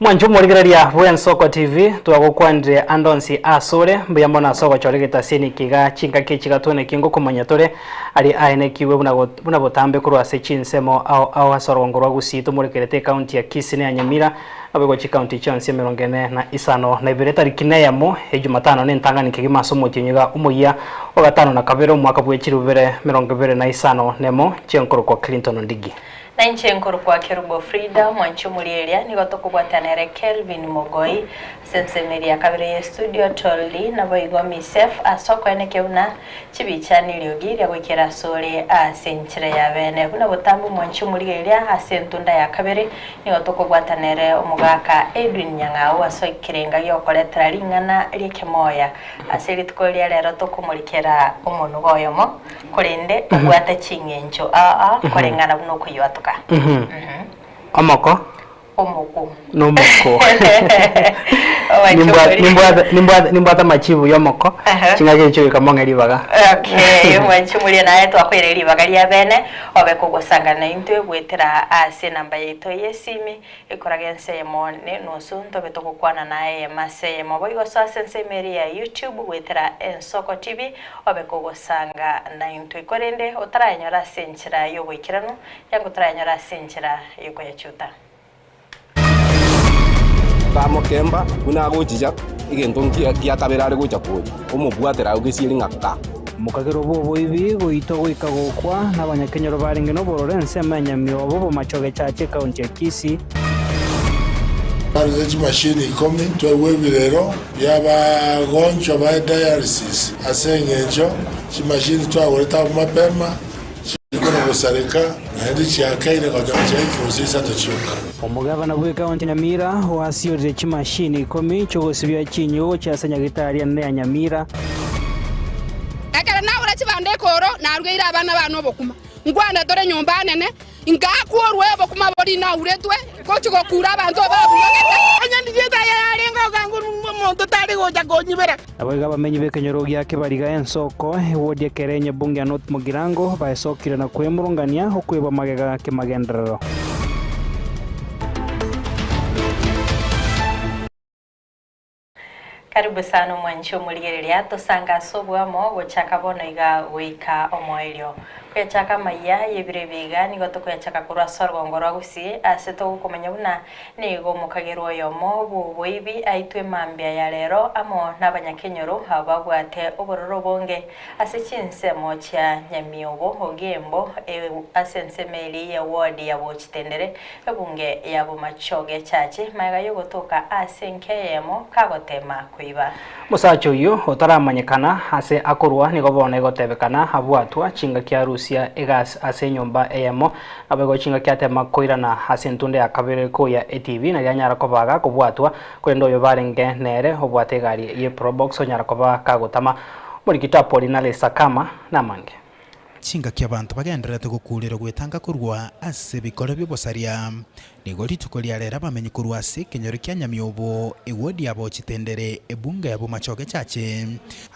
Mwanju murigereria bwen Soko TV twagukwandire andonsi asore mbuya mbona soko choregeta sini kiga chinga kichiga tone kingo kumanya tore ari aene kiwe buna botambe kurwa se chinsemo au asorongorwa gusito murekerete county ya Kisii ya Nyamira abego chi county chance merongene na isano na ibireta rikineyamo ejumatano ne ntangani kigima somo tinyiga umuya wa gatano na kabero mwaka bwechirubere 2025 nemo chenkoro kwa Clinton Ndigi na nchenkoro kwa Kerubo Frida mwanchu mulielia nigo tokubwatanere Kelvin Mogoi sensemeria kabere studio tolli na boigo misef asoko ene keuna chibichani lyogiria gwekera sore a senchire ya bene buna botambu mwanchu mulielia asentunda ya kabere nigo tokubwatanere omugaka Edwin Nyang'ao asoikirenga yokoletera lingana likemoya aseri tukolia lero tokumulikera omuntu goyomo kurende ubwata chingenjo kurengana buno kuyatuka Omoko omoko nomoko nimbwata machivu yomoko chingaje cyo kamonga libaga okay mwanchu muri naye twakwere libaga lya bene obekugusangana into gwetera ase namba yeto yesimi ikoragense yemone nosunto betokukwana naye mase moboigo sense meri ya YouTube gwetera Soko TV obekugusanga na into ikorende otaranyora senchira yo gwikirano yango taranyora senchira yuko yachuta Tamo kemba kuna gojija igentonki kia kabera goja koji omubwatera ugisiye ngaka mukagero bobo ibi goito goikagokwa n'abanyakenyero baringe no bororense manyamyobo bo machoge chache county ya Kisii Baruzechi machine ikomi twebirero yabagonjwa ba dialysis asengejo chimashini twawoleta mapema chikona gusarika ndi cyakaire kwa cyaki usisa tuchuka omugabana gwe county Nyamira wasiyorije chimashini ikomi cyo gusibya kinyo cyasanya gitari ya Nyamira akara na ura chibande koro na rweira abana bano bokuma ngwana dore nyumba nene ngakuorwe bokuma bori na uretwe ko chiko kura abantu babugete anyandi jeta yarenga gangu muntu tari goja gonyibera abaga bamenyi bekenyero gyake bariga Soko wodi Kerenye bunge North Mugirango baesokire na kwemurungania okweba magega kimagenderero Karibu sana mwanchu muligereria tosanga sobwamo gochaka bono iga wika omoelio kwechaka maya yebirebiga nigo tokwechaka kurwa sorgongorwa gusi aseto kumenya buna nigo mukagerwa yomo bubuibi aitwe mambia ya lero amo n'abanyakenyero habagwate obororo bonge asechinse cha Nyamiobo ogembo asensemeli ya wodi ya bochitendere ebunge ya bumachoge chache maga yogotoka asenkeyemo kagotema kwiba musacho yo otaramanyekana ase akorwa nigo bone gotebekana abwatwa chinga kya Rusia egas ase nyomba eyemo abego chinga kya tema koirana ase ntunde akabere ko ya ATV na yanyara kobaga kubwatwa kwendo yo barenge nere obwate gari ye probox onyara koba kagotama muri kitapoli na lesa kama namange chinga kya bantu bagenderete gukurira gwetanga kurwa ase bikoro byobosaria nigo rituko lya lera bamenye kurwa ase kenyoro kya Nyamiobo ewodi yabo chitendere ebunga yabo machoge chache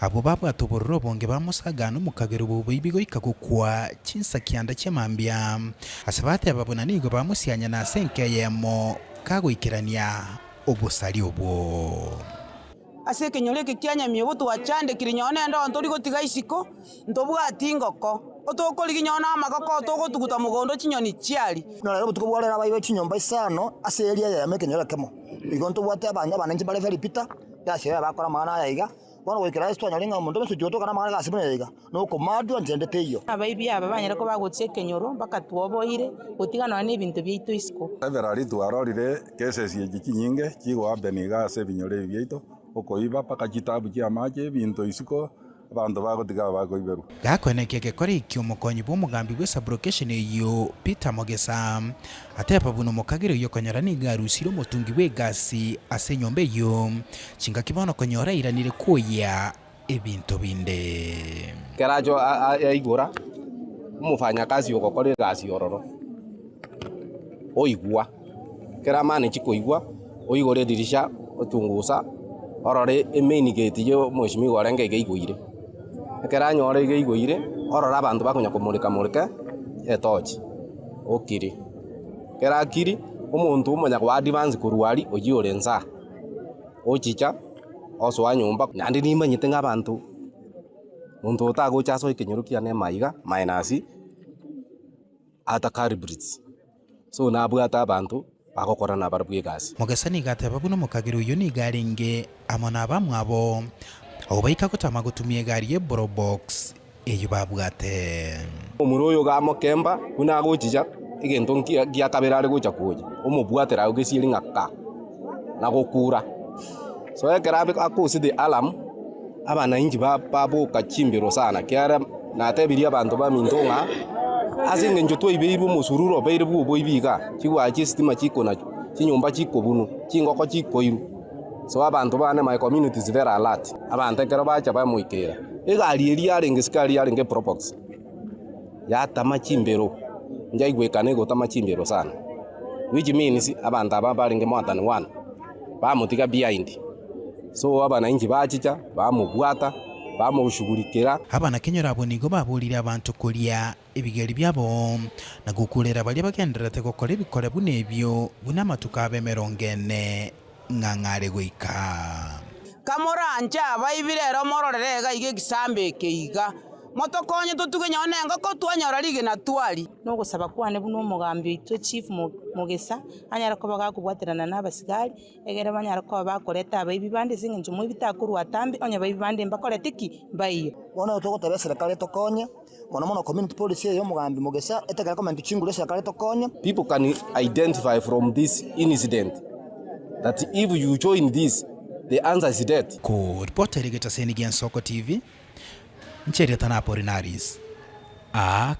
abo babwato bororo bonge bamusagano mukagero bobo ibigo ikagukwa chinsa kyanda kyemambia asabate ababona nigo bamusyanya na senke yemo kagoikirania obosari obo ase kenyore kya Nyamiobo twachande kirinyone ndo ntori gotiga isiko ntobwati ngoko otokori ginyona amagoko otogotuguta mugondo chinyoni chiali no lero tukobwalera bayiwe chinyomba isano ase area ya mekenyora kemo igonto bwate abanya bananchi bale feri pita yase bakora mana yayiga bono gwikira esto nyolinga mundu besujoto kana mana gasibune yayiga no komadu anjendete iyo abayibi aba banyera ko bagotse kenyoro mpaka tuoboire gutigana n'ibintu byito isiko everali twarorire cases yikinyinge kigwa beniga ase binyore byito okoiba paka kitabu kya maje bintu isiko abantu bagotiga bagoiberu gakweneke gekore ikyomukonyi bw'omugambi bwe sublocation iyo Peter Mogesa atepa buno mukagiro yo konyara ni garusiro mutungi we gasi ase nyombe yo chinga kibono konyora iranire koya ebintu binde kerajo aigura umufanya kazi ukokore gasi ororo oigwa kera mane chikoigwa oigore dirisha otungusa orore main gate yo mweshimi gorenge geigwire kera nyore geigwire orora abantu bakunya kumurika etochi okiri kera kiri Omuntu umanya kwa advance kurwari ojiurenza. Ochicha oswa nyumba nandi nimanyite ng'abantu. Muntu utagocha so ikinyorukia ne maiga minus ata calibrates. So nabwata abantu bagokora na barabwe gasi. Mugesani gateba buno mukagiru yuni garinge amona bamwabo. Obaika kutama gutumie gari ye box eyo babwate. Omuroyo gamo kemba kuna gochicha igento nkia kabera gocha kuja. Omubwatera ugesiri ngaka na gokura. So ekerabe akusi the alarm abana inji babo kachimbiro sana kiara na tebiria abantu bamintonga azinge njotwa ibeiru musururo beiru bubo ibiga kigwa chistima chiko na chinyumba chiko bunu chingoko chiko iru. So abantu bane my community is very alert. Abantu ekero bacha bamuikera egari eria arengesikari arenge probox ya tamachimbiro njaigwekane go tamachimbiro sana, which means abantu aba barenge more than one bamutiga behind. So abana inji bachicha bamubwata bamushugurikira. Abana kenyora abonigo babulira abantu kulia ebigeri byabo na gukulera bali bagenderate gukora ibikore bunebyo bunamatuka bemerongene ngangare gwika. Kamoranja bayibirero mororerega ige gisambe keiga. Motokonye tutugenye onengo ko twanyora lige na twali. No gusaba kwane buno mugambi to chief Mugesa anyara ko bagakubwaterana n'abasigari egere banyara ko bakoreta abayibi bande singe njumu bitakuru atambi onye bayibi bande mbakoreta iki bayiyo. Bona utogotebe serikali tokonye mono community policy yo mugambi Mugesa etegera comment chingure serikali tokonye. People can identify from this incident that if you join this the answer is death. Ko reporter Geta Senigian Soko TV Ncheria Tanapo Rinaris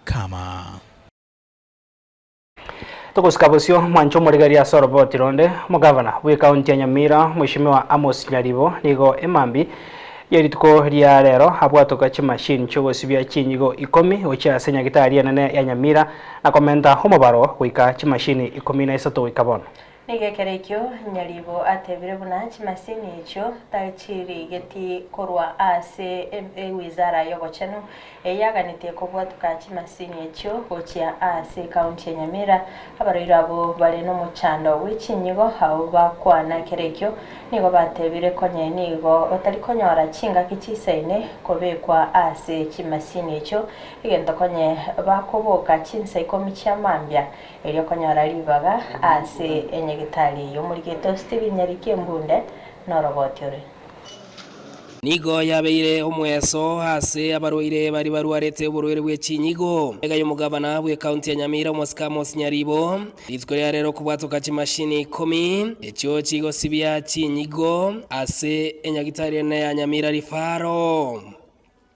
kama Tukusikabusio mwancho murigaria sorobo tironde mugavana we county ya Nyamira Mheshimiwa Amos Nyaribo nigo emambi yerituko ria rero habwatoka chimashini chogosibya chinyigo 10 ocha senya gitari nene ya Nyamira na komenta homobaro kuika chimashini 13 ikabona. Nigekerekyo Nyaribo atebire buna chimasini icho tachiri geti korwa ase wizara yogochano yaganite kobwatuka chimasini icho gochia ase county ya Nyamira abarirabo bale no muchando wichinyigo hao bakwana kerekyo nigo batebire konye nigo batari konyora chinga kichisaine kobekwa ase chimasini icho igenda konye bakoboka chinsa ikomicha mambya elyo konyora libaga ase gitali yo muri geto Steven Nyarikie Mbunde no robotiore nigo yabeire omweso hase abarwaire bari barwarete uburwere bw'ekinyigo ega yo mugabana bwe county ya Nyamira Amos Nyaribo itwere rero kubwatoka chimashini 10 ekyo kigo sibya kinyigo ase enyagitari ne ya Nyamira rifaro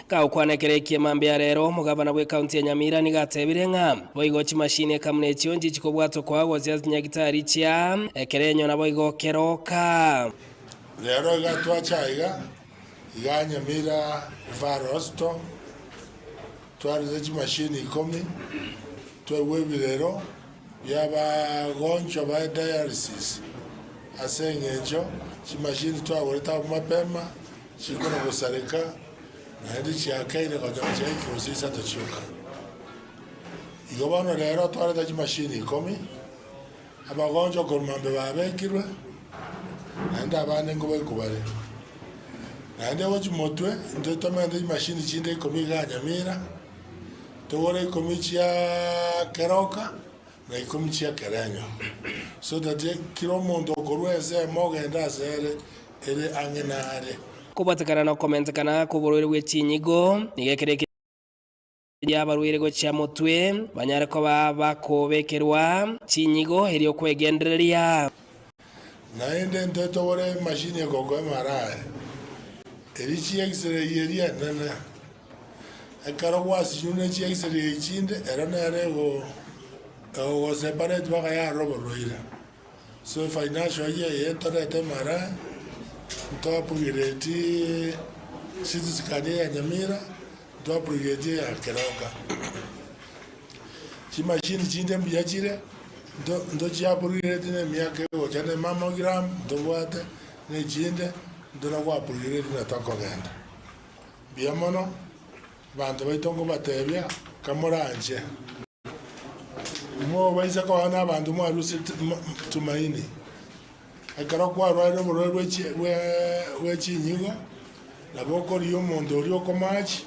kaukwanekerekie mambya rero mugabana bwe county ya Nyamira nigatebire nga boigo chimashine kamune chionji chikobwato kwago nyagitari chia ekerenyo na boigo keroka rero gatwa chaiga ya Nyamira varosto twarize chimashine 10 twewebirero yaba goncho ba dialysis asengejo chimashine twagoreta mapema chikono gusarika Nadi chiakaire kwa chaki usisa tachuka. Igobano rero twara da machine 10 abagonjo kolmambe babekirwe nanda abane ngobe kubare. Nanda wachi motwe ndo tomande machine chinde 10 ga Nyamira. Tore 10 chia keroka na 10 chia kerenyo. So that kilo mondo korweze mogenda sere ere angenare. Kubatakana na comment kana kuburwere bw'ekinyigo nigekereke yabarwire go cha mutwe banyara ko bakobekerwa kinyigo heriyo kwegendereria naende ndoto wore machine ya gogo marae erichi x-ray yeria nana akaro wasi june chi x-ray chinde erana erego o separate baka ya robo roira so financial year entorete marae Topugireti City Kanye ya Nyamira Topugireti ya Keroka Chimashini chinde mbiyachire ndo chiapugireti ne miyake ochane mammogram ndobwate ne chinde ndona kwapugireti na takogenda biamono bantu baitongo batebya kamoranje mo baisa ko ana bantu mo arusi tumaini akara kwa rwari mo we chinyigo la boko riyo mondo riyo komachi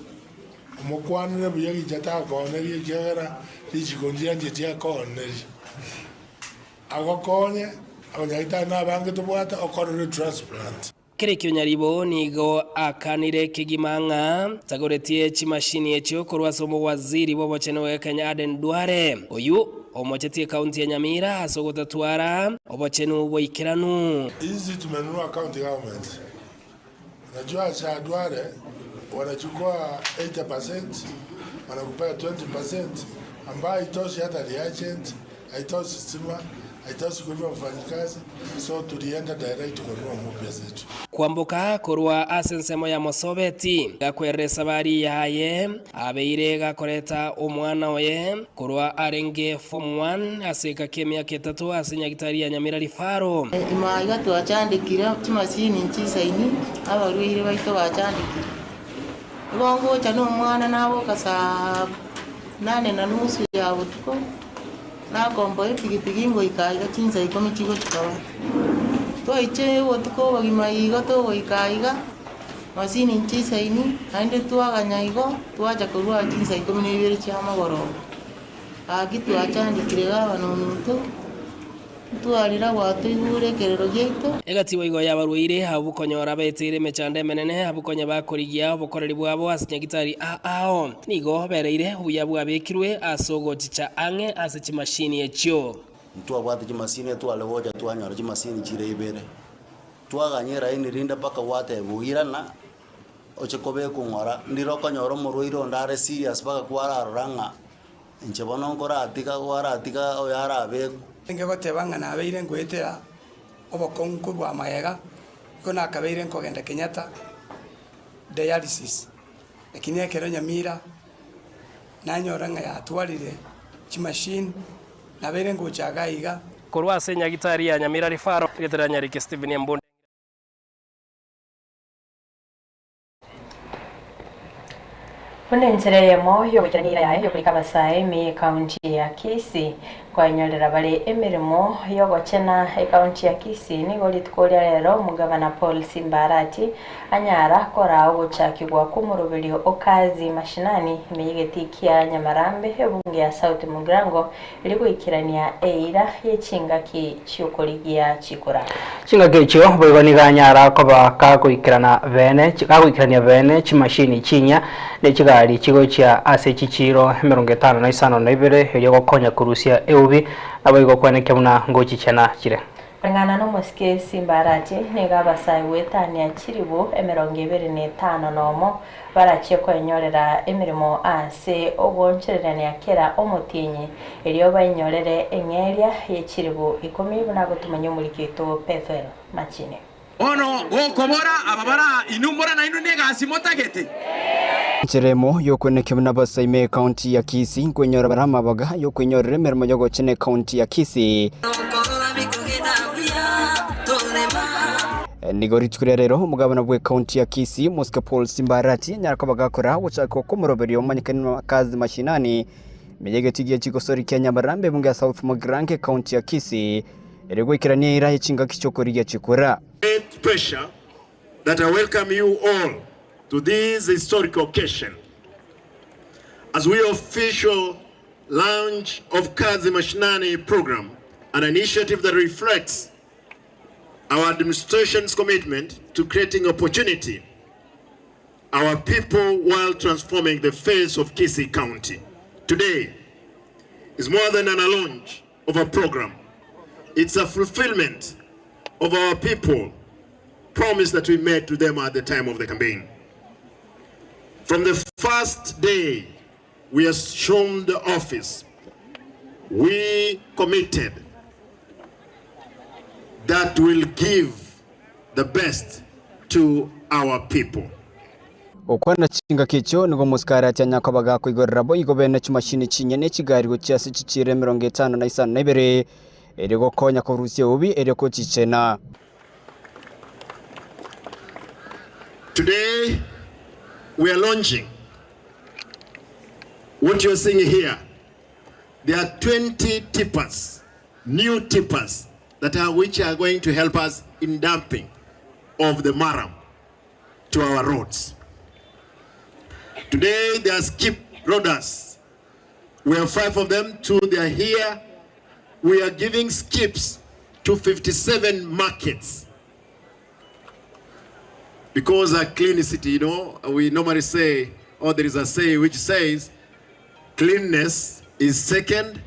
mo kwanire buya gijata ko ne ri kera ri chigondia ndia ko ne agokonye abanyaita na bange tubwata okorere transplant Kirikio Nyaribo nigo akanire kigimanga tagoretie chimashini echo korwasomo waziri bobochenewe Kenya Aden Duare oyu omochetie kaunti ya Nyamira asogotatwara obochenu boikiranu hizi tumenunua county government. Najua cha Duare wanachukua 80%, wanakupea 20% ambayo haitoshi hata reagent, haitoshi stima, haitoshi kununua mfanyikazi, so tulienda direct kununua mpya zetu. Kwambuka korwa asensemo ya Mosobeti gakweresa bari yaye abeire gakoreta omwana oye korwa arenge form 1 aseka kemia ketatu asinya gitari ya Nyamira Rifaro imaiga twacandikira chimashini nchisaini abarwire baito bacandikira ibongo cyane umwana nabo kasa 8:30 ya butuko nakombo epigipigi ngo ikaiga chinsa ikomi chigo chikaba toiche butuko bagimayiga to goikaiga mashini nchisaini ande twaganyaigo twaja kurwa chinsa ikomi n'ibiri cy'amagoro agitu acandikire abantu tuarira watu igure kerero gito egatiwa igo yabarwire habukonyora betire mechande menene habukonya bakorigia obukoreri bwabo asinyagitari ao nigo bereire ubuya bwabekirwe asogoticha ange asichi mashini echo twabwate chimashini twalewoja twanyora chimashini chire ibere twaganyera inirinda paka wate bugirana ochekobe kungora ndiro konyoro murwiro ndare serious paka kwararanga nchebono nkora atika oyara be ngegotebanga nabeire ngwetera obokonko bwa mayega kona kabeire nkogenda Kenyatta dialysis lakini ekero Nyamira nanyoranga yatwarire chimashini nabeire ngochaga iga korwa asenya gitari ya Nyamira Rifaro getera Nyarike Steven Mbonde Unenjere moyo kujanira yayo kuri kabasaye mi county ya Kisii kwa nyolera bale emirimo yo gochena county ya Kisii ni goli tkolia rero mugabana Paul Simbarati anyara kora uguchakigwa kumurubirio okazi mashinani meyegetikia Nyamarambe ebunge ya South Mugrango ilikuikirania eira yechinga ki cyukoligia chikura chinga kecho boigoni ganyara koba kaguikirania bene chimashini chinya nechigari chigo chia ase chichiro 55 elio gokonya kurusia eubi naboigo kwaneke muna ngochi chena chire Ngana no moske Simbarati nega basai wetani achiribu 25 nomo baracheko enyorera emirimo ase ogonchererania kera omotinyi elio banyorere engeria yechiribu 10 na gutumenyo mulikito Pethuel Machine ono gokobora ababara inumbora na inu negasi motagete Ncheremo yokweneke muna basaime county ya Kisii kwenyora barama baga yokwenyorere mermo yogo chene county ya Kisii Nigori tukurerero mugabana bwe county ya Kisii Moska Paul Simbarati nyarakobaga kora ucako kumuroberio manyikana kazi mashinani meyegetigia chikosori kya Nyamarambe bunge South Mugrange county ya Kisii erego ikirania irahe chinga kichokorigia chikura pressure that I welcome you all to this historic occasion as we official launch of Kazi Mashinani program, an initiative that reflects our administration's commitment to creating opportunity our people while transforming the face of Kisii County. Today is more than a launch of a program. It's a fulfillment of our people promise that we made to them at the time of the campaign. From the first day we assumed the office, we committed that will give the best to our people. Okwana chinga kicho nigo muskara cyanya kwabaga kwigorera bo igobene chimashini chinyene chigari go cyase chichire 55 erego konya ko Rusia ubi ereko chichena. Today we are launching what you're seeing here there are 20 tippers, new tippers, which are going to help us in dumping of the maram to our roads. Today, there are skip roaders. We have 5 of them, 2 they are here. We are giving skips to 57 markets. Because a clean city, we normally say, or there is a say which says, cleanness is second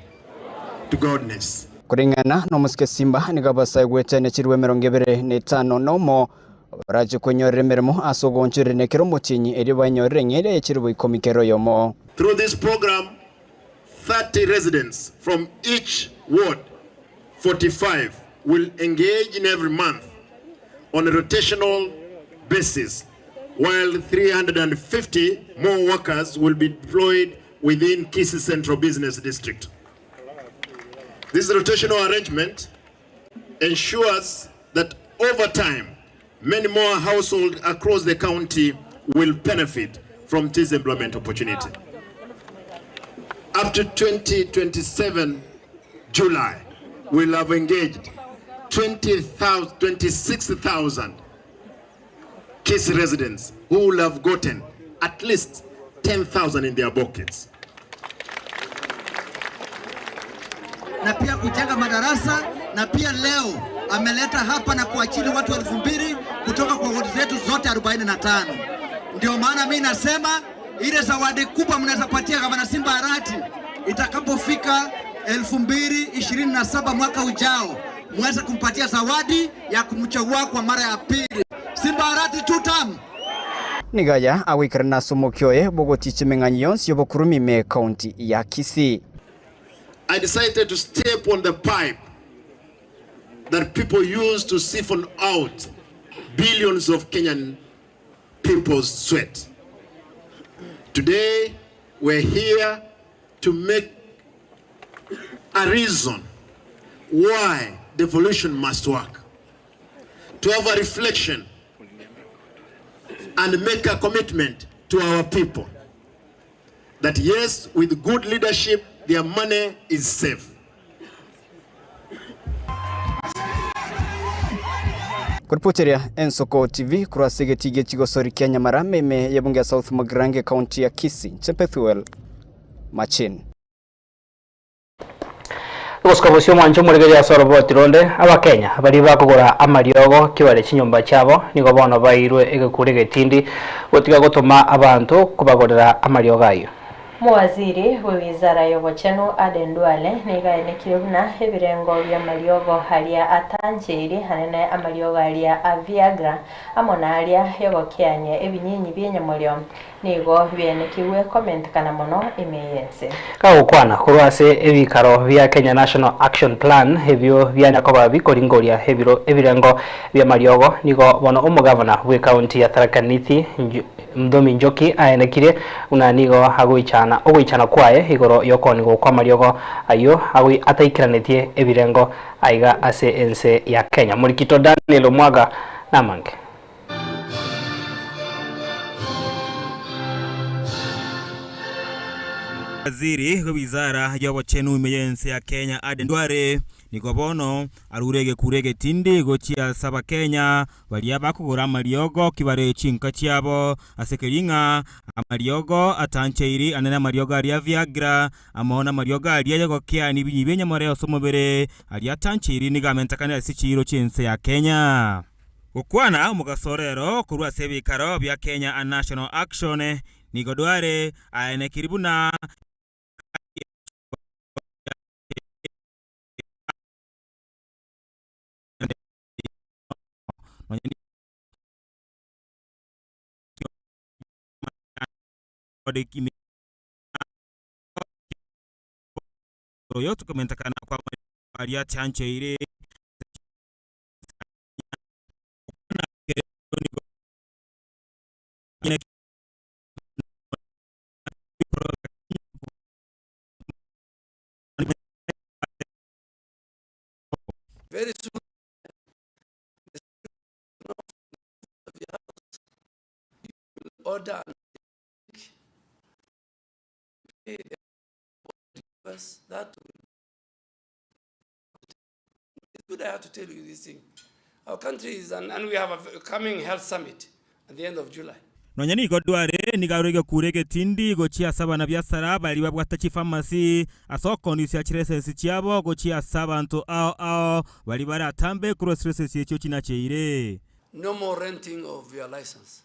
to godness. Kuringana no musike Simba nigabasa gwetene chirwe 25 nomo raje kwenyorere mirimo asogonchire nekero mutinyi eri banyorere ngere chirwe ikomikero yomo. Through this program, 30 residents from each ward, 45, will engage in every month on a rotational basis, while 350 more workers will be deployed within Kisii Central Business District. This rotational arrangement ensures that over time, many more households across the county will benefit from this employment opportunity. Up to 2027 July, we'll have engaged 26,000 Kisii residents who will have gotten at least 10,000 in their pockets. Na pia kujenga madarasa, na pia leo ameleta hapa na kuachili watu 2,000 kutoka kwa wodi zetu zote 45. Ndio maana mimi nasema ile zawadi kubwa mnaweza patia gavana Simba Arati itakapofika 2027 mwaka ujao, mweze kumpatia zawadi ya kumchagua kwa mara ya pili. Simba Arati 2 term. Nigaya awikirana sumokyoe bogoti chimenganyon yobokurumi me county ya Kisii. I decided to step on the pipe that people use to siphon out billions of Kenyan people's sweat. Today, we're here to make a reason why devolution must work. To have a reflection and make a commitment to our people that yes, with good leadership, their money is safe. Kuripoteria Ensoko TV kurasige tige chigosori Kenya marame me yabunge South Magrange County ya Kisii Chepethuel Machin. Uskoboshyo mwancho muregeri asorobo tironde abakenya bari bakugura amariogo kiware chinyumba cyabo nigo bono bayirwe egekurege tindi gotiga gutuma abantu kubagorera amariogo ayo. Muwaziri w'Wizara y'Obuchenu Aden Duale nigaenekire buna ebirengo bya mariogo halia atanjiri hanene amariogo halia aviagra amona halia yogokianye ebinyinyi byenyamulyo nigo byenekiwe comment kana mono emeyense kagukwana kurwase ebikaro bya Kenya National Action Plan hebyo byanakoba bikoringoria ebirengo bya mariogo nigo bono umugavana we county ya Tharaka Nithi Mdomi Njoki aenekire unanigo hagoichana ogwichana kwae igoro yokonigo kwa mariogo ayo agwi ataikiranĩtie ebirengo aiga ase ense ya Kenya. Murikito Daniel Mwaga namange. Waziri w'Wizara y'Obuchenu imeyense ya Kenya Aden Duale niko bono arurege kurege tindi gochia saba Kenya balia bakugura mariogo kibare chinka cyabo asekeringa amariogo atancheiri anena mariogo aria viagra amona mariogo aria yagokea nibinyibenya more osomobere aria tancheiri nigamentakana sichiro chense ya Kenya gukwana mugasorero kurwa sebikaro bya Kenya National Action niko Duale aenekiribuna yote kumentakana kwa aria tancheire very soon order Because that it's good I have to tell you this thing. Our country is, and we have a coming health summit at the end of July. Nonya ni godware ni garege kurege tindi gochia saba na biasara bali babwata chi pharmacy asoko ni sia chirese chiabo gochia saba nto ao bali bara tambe cross races yecho chinacheire. No more renting of your license.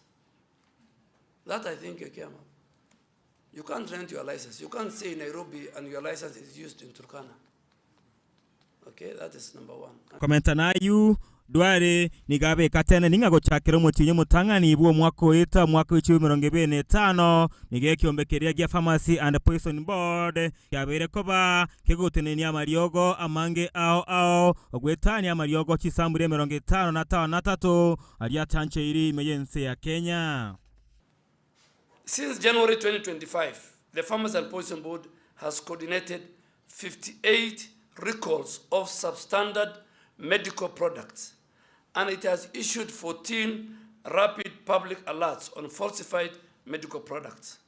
That I think you came up. You can't rent your license. You can't stay in Nairobi and your license is used in Turkana. Okay, that is number one. Komenta na yu Dware nigabe katene ninga gochakira mutinyo mutangani bwo mwaka wita mwaka w'2025 nige kyombekeria gya Pharmacy and Poison Board yabere koba kegoteneni amariogo amange ao ogwetani amariogo chisambure 53 aliatanche iri emergency ya Kenya. Since January 2025, the Pharmacy and Poison Board has coordinated 58 recalls of substandard medical products, and it has issued 14 rapid public alerts on falsified medical products.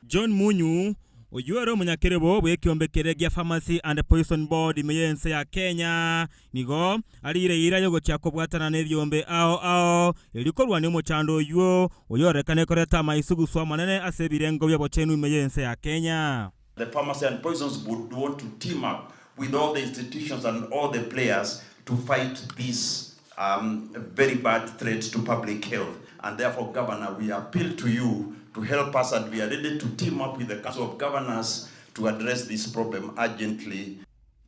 John Munyu Ojuero munyakerebo bwekyombekere gya Pharmacy and Poison Board emergency ya Kenya nigo alire ira yogo cyakobwatana n'ebyombe ao elikorwa ne mochando yo oyorekane koreta maisugu swa manene asebirengo by'abocenu emergency ya Kenya. The Pharmacy and Poisons Board want to team up with all the institutions and all the players to fight this very bad threat to public health. And therefore, Governor, we appeal to you to help us, and we are ready to team up with the Council of Governors to address this problem urgently.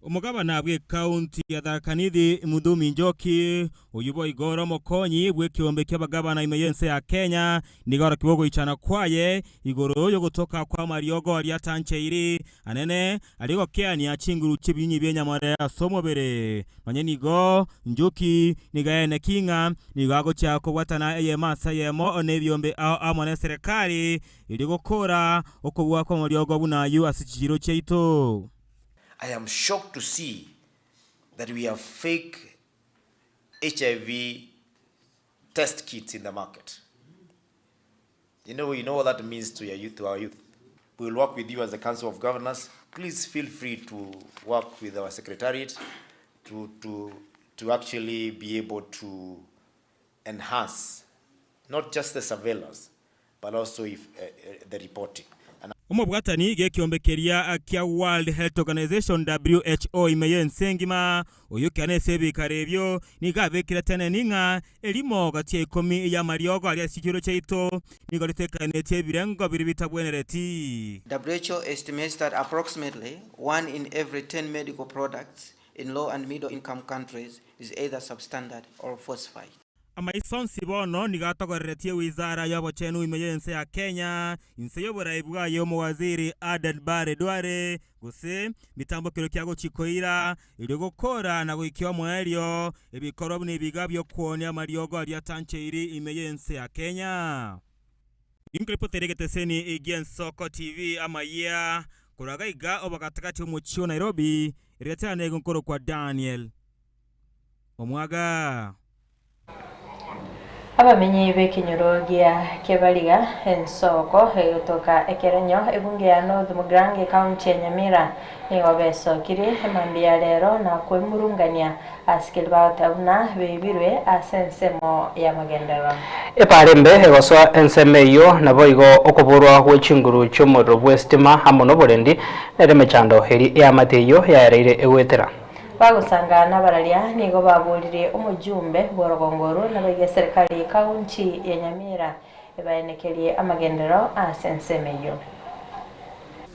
Umugabana bwe county ya Tharaka-Nithi Mudhumi Njoki uyubo igoro mokonyi bwe kiombe ky'abagabana emergency ya Kenya nigora kibogo ichana kwaye igoro yo gutoka kwa mariogo aliatanche iri anene aliko keani achinguru chibinyi by'enyamare asomobere manye nigo Njoki nigaene kinga nigago cyako watana eyemasa yemo onebyombe amone serikali iliko kora okobwa kwa mariogo bunayu asichiro cheito. I am shocked to see that we have fake HIV test kits in the market. You know what that means to your youth, to our youth. We will work with you as the Council of Governors. Please feel free to work with our Secretariat to actually be able to enhance not just the surveillance, but also the reporting. Umubwatani gekyombekeria kya World Health Organization WHO emergency ngima oyukane sebi karebyo nigabekira tene ninga elimo gati 10 ya mariogo ali asikiro cheito nigolitekane tebirengo biri bitabwenereti. WHO estimates that approximately 1 in every 10 medical products in low and middle income countries is either substandard or falsified. Amaisonsi bono nigatogoretie wizara y'abocenu emergency ya Kenya inseyobora ibwayo mu waziri Aden Bare Dware guse mitambo kiro kyago chikoira iri gukora na gukiwa mweryo ebikoro bnibiga byo kuonya mariogo aliatanche iri emergency ya Kenya. Inkripoterege seni Igien Soko TV amaya kuragaiga obakatakati umuchio Nairobi iretane gunkoro kwa Daniel Omwaga. Abamenyi b'ekinyorogia kebaliga ensoko eyotoka ekerenyo ebunge ya North Mugrange County ya Nyamira nigo besokiri emambia lero na kwemurungania askili batabuna bebirwe asensemo ya magendero eparembe egoswa ensemeyo naboigo okuburwa gw'ekinguru cy'omuriro bw'estima hamwe n'oburendi neremechando eri ya mateyo yareire ewetera bagusanga n'abaralia nigo babulire umujumbe borogongoro n'abege serikali kaunti ya Nyamira ebayenekerie amagendero asensemeyo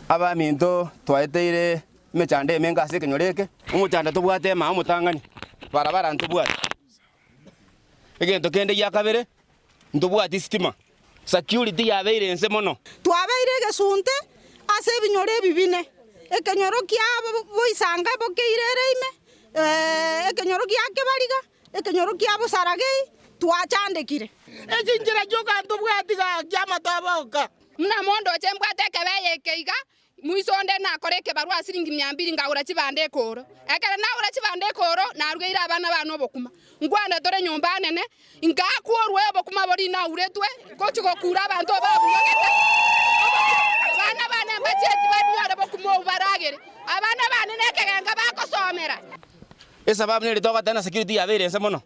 abaminto twaeteire mechande mengase kenyoreke umuchanda tubwate ma umutangani barabara ntubwate egento kende ya kabere ntubwate stima security yabeire ense mono twabeire gesunte ase binyore bibine ekenyoro kyabo boisanga bokeirere ekenyoro kyake bariga ekenyoro kyabo saragei twachandekire ezinjira joganto bwatiga kyamataboka muna mondo chembwate kebeye keiga muisonde nakoreke barwa siringi 200 ngahura kibande koro ekere nahura kibande koro narugeira abana bano obokuma ngwanda dore nyumba nene ngakuorwe obokuma bori nauretwe gochigokura abantu babugete bana bane mbacheti banyara bokuma ubaragere abana banene kegenga bakosomera esababu ni ritoka tena security ya virense muno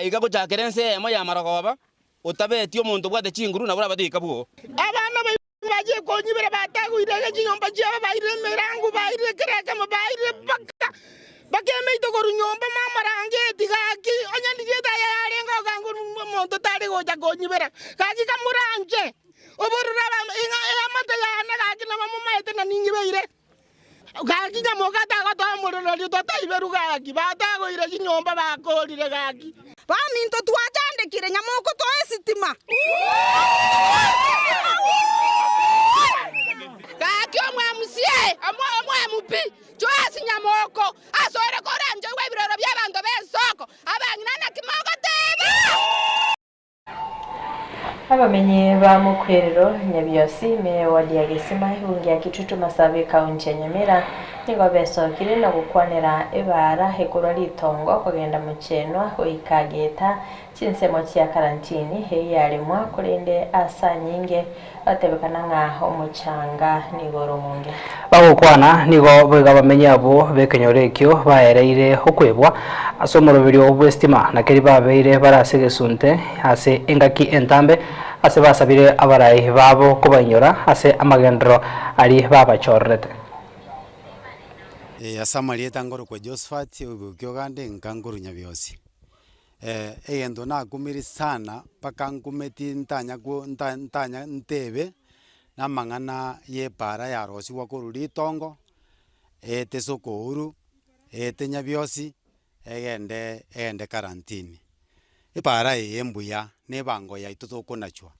iga gucakerense emo ya marogoba utabeti omuntu bwate chinguru na bura batika bwo abana baje konyibera batagwirege chinyomba cyaba bayire mirangu bayire kereke mabayire paka bakeme itogoro nyomba mamarange tigaki onyandi jeta yarenga ganguru muntu tari goja konyibera kaji kamuranje oburura inga amata ya nagaki na mamumaite na ningibeire gaki nyamoka tagoto muroro totaiberu gaki batagwire chinyomba bakorire gaki baminto twajandikire nyamoko to esitima gaki omwamusie omwamupi joasi nyamoko asore koranje webiroro by'abantu b'ensoko abangina na kimoko tebe abamenyi ba mukwerero nyabyosi me wadia gesima hungia kitutu masabe kaunti ya Nyamira nigo besokire na gukwanira ebara hekuru litongo kugenda muchenwa oikageta chinsemo cia karantini heyarimwa kurinde asa nyinge atebekana nga omuchanga nigoro munge bagukwana nigo bwiga bamenyi abo bekenyorekyo baereire okwebwa asomoroberio obwestima na keri babeire barasegesunte ase engaki entambe ase basabire abarai babo kubanyora ase amagendero ari babachorrete asamarieta ngoro kwa Josephat ubukyo gande nkanguru nyabyosi egendo nakumiri sana paka nkumeti ntanya ntebe na mangana ye para ya rosi wakururi tongo tesokuru nyabyosi egende karantini ipara embuya nebango ya itutokonachwa